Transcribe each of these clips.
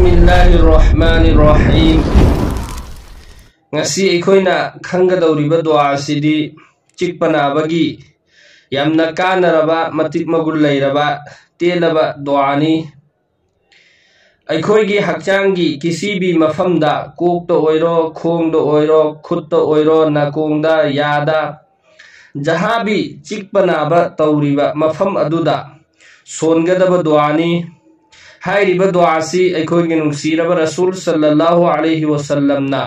Bismillahirrahmanirrahim. Ngasi aikoina khanggadawriba dua asidi chikpanabagi yamna kanaraba matik magul lairaba telaba duani aikoigi hakchangi kisibi mafamda kokta oiro khongda oiro khutta oiro nakongda yada jahabi chikpanaba tawriba mafam aduda songadaba duani हाइरिबा दुआसी अखोइगे नुंगसीरबा रसूल सल्लल्लाहु अलैहि वसल्लम ना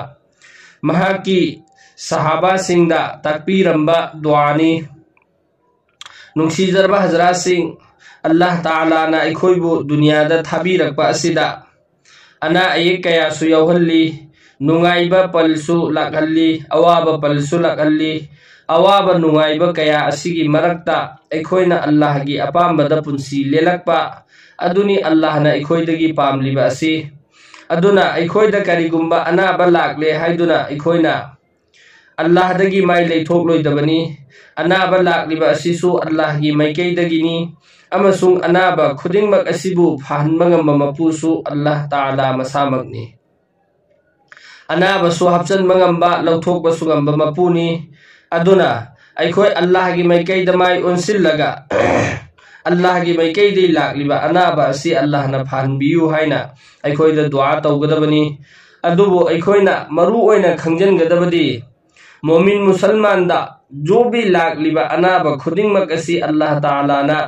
महाकी सहाबा सिंगदा ताकपीरंबा दुआनी नुंगसीजरबा हजरत सिंग अल्लाह ताला ना अखोइबु दुनियादा थाबीरकपा असिदा अना अयेक कयासु यौहल्ली नुंगाइबा पलसु लाकहल्ली अवाबा पलसु लाकहल्ली अवाबा नुंगाइबा कया असिगी मरक्ता अखोइना अल्लाह की अपामबदा पुंसी लेलकपा अदुनी अल्लाह ना इखोइदगी पामलिबा असि अदुना इखोइदा करिगुम्बा अनाबा लाकले हाइदुना इखोइना अल्लाह दगी माइ लेथोक लोइदबनी अनाबा लाकलिबा असिसु अल्लाह की माइकैदगिनी अमसुंग अनाबा खुदिंगमक असिबु फाहनबा ngamba mapusu अल्लाह ताला मसामकनी अनाबा सु हपचनबा ngamba लौथोकबा सु ngamba मपुनी अदुना इखोइ अल्लाह की माइकैदा माइ उनसिलगा अल्लाह की माइकैदे लाकलिबा अनाबा असि अल्लाह ना फानबियु हाइना अखोइदा दुआ तौगदबनी अदुबो अखोइना मरु ओइना खंजनगदबदी मोमिन मुसलमान दा जो भी लाकलिबा अनाबा खुदिंगमक असि अल्लाह ताला ना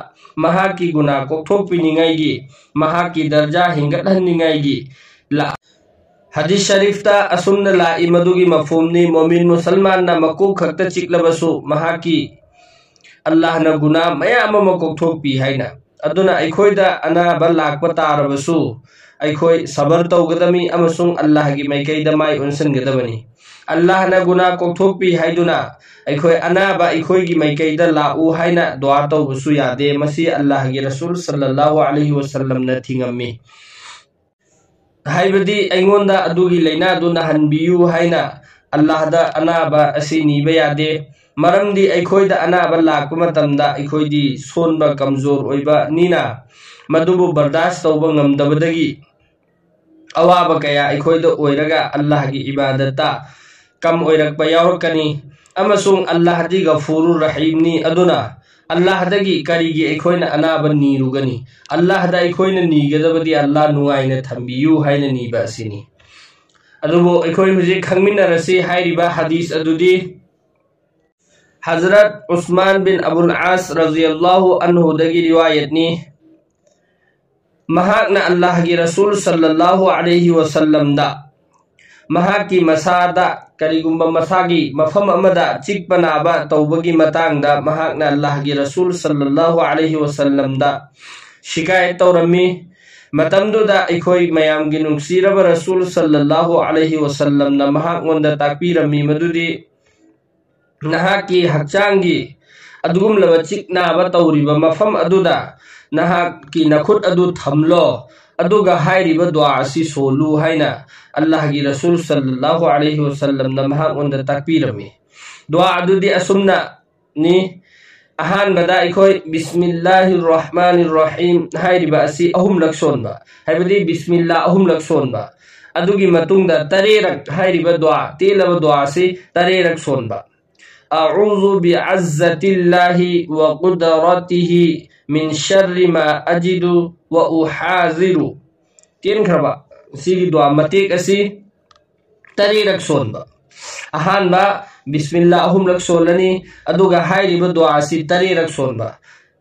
महाकी गुना कोक्थोकपिनिंगाइगी महाकी दर्जा हिंगतहन्निंगाइगी ला हदीस शरीफ ता असुमना ला इमदुगी मफहुमनी मोमिन मुसलमान ना मकू खक्ता चिकलबसु महाकी अल्लाह ना गुना मयाम कोक्थोकपी हाइना अदुना अखोइदा अनाबा लाकपा तारबसु अखोइ सबर तौगदमी अमसुंग अल्लाह की माइकैदा माइ उनसनगदबनी अल्लाह ना गुना कोक्थोकपी हाइदुना अखोइ अनाबा अखोइगी माइकैदा लाउ हाइना दुआ तौबसु यादे मसी अल्लाह की रसूल सल्लल्लाहु अलैहि वसल्लम ना थिंगम्मी हाइबदी अइंगोंदा अदुगी लैना दुना हनबियु हाइना अल्लाह दा अनाबा असि नीबा यादे मरमदी अखोइदा अनाबा लाकपा मतमदा अखोइदी सोनबा कमजोर ओइबा नीना मदुबु बर्दाश्त तौबा ngamdabadagi अवाबा कया अखोइदा ओइरगा अल्लाह की इबादता कम ओइरकपा यावरकनी अमसुंग अल्लाह दी गफूरुर रहीमनी अदुना अल्लाह दगी करिगी अखोइना अनाबा नीरुगनी अल्लाह दा अखोइना नीगदबदी अल्लाह नुआइना थंबियु हाइना नीबा असिनी अदुबु अखोइ हुजिक खंगमिनरसी हाइरिबा हदीस अदुदी हजरत उस्मान बिन अबुल आस रज़ियल्लाहु अन्हु दगी रिवायत नी महाकना अल्लाह की रसूल सल्लल्लाहु अलैहि वसल्लम दा महाकी मसादा करिगुम्बा मसागी मफम अमदा चिकपनाबा तौबगी मतांगदा महाकना अल्लाह की रसूल सल्लल्लाहु अलैहि वसल्लम दा शिकायत तौरमी मतमदुदा अखोइ मयामगी नुंगसीरबा रसूल सल्लल्लाहु अलैहि वसल्लम ना महाकंदा ताकपीरमी मदुदी नहाकी हक्चांगी अदुगुमलबा चिकनाबा तौरिबा मफम अदुदा नहाकी नखुत अदु थमलो अदुगा हाइरिबा दुआ असि सोलु हाइना अल्लाह की रसूल सल्लल्लाहु अलैहि वसल्लम ना महाकंदा ताकपीरमी दुआ अदुदी असुमना नि अहान बदा इखोइ बिस्मिल्लाहिर्रहमानिर्रहीम हाइरिबा असि अहुम लक्सोनबा हाइबदी बिस्मिल्लाह अहुम लक्सोनबा अदुगी मतुंगदा तरेरक हाइरिबा दुआ तेलबा दुआ से तरेरक सोनबा अऊज़ु बिअज़्ज़तिल्लाहि व क़ुदरतिहि मिन शर्रि मा अजिदु व उहाज़िरु तीन खरबा सिगी दुआ मतेक असि तरेरक सोनबा अहानबा बिस्मिल्लाह अहुम लक सोलनी अदुगा हाइरिबा दुआ असि तरेरक सोनबा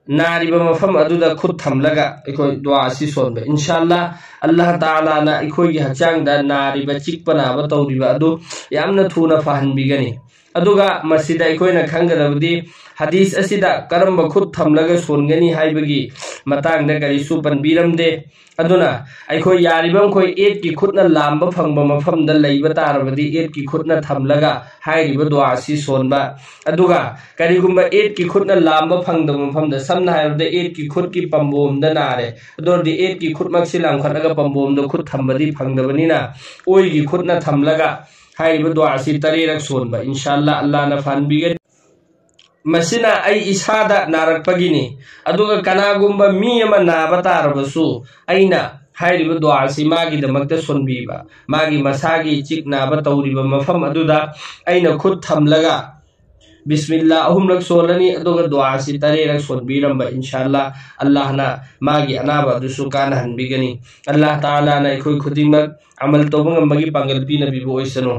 नारिबा मफम अदुदा खुद थमलगा अखोइ दुआ असि सोनबा इंशाअल्लाह अल्लाह ताला ना अखोइगी हचांगदा नारिबा चिकपनाबा तौरिबा अदु यामना थुना फाहनबिगनी अदुगा मसिदा अखोइना खंगदबदी हदीस असिदा करम्बा खुद थमलगा सोनगनी हाइबगी मतांगदा करिसु पनबिरमदे अदुना अखोइ यारिबम खोइ एट की खुदना लांबा फंगबा मफमदा लैबा तारबदी एट की खुदना थमलगा हाइरिबा दुआ असि सोनबा अदुगा करिगुम्बा एट की खुदना लांबा फंगदबा मफमदा समना हाइबदा एट की खुद की पंबोमदा नारे अदोरदी एट की खुद मक्सि लांखटलगा पंबोमदा खुद थमबदी फंगदबनिना ओइगी खुदना थमलगा हाइरिबा दुआ असि तरेरक सोनबा इंशाअल्लाह अल्लाह ना फानबिगन मसिना आई इसादा नारकपगिनी अदुगा कनागुम्बा मी अमा नाबा तारबसु आइना हाइरिबा दुआ असि मागी दमकता सोनबीबा मागी मसागी चिकनाबा तौरिबा मफम अदुदा अइना खुद थमलगा बिस्मिल्लाह अहुमलक सोलनी अदुगा दुआ असि तरेरक सोनबीरंबा इंशाअल्लाह अल्लाह ना मागी अनाबा दुसु काना हनबिगनी अल्लाह ताला ना इखोय खुदिमक अमल तोबंग मगी पांगल पीना बिबो ओइसनो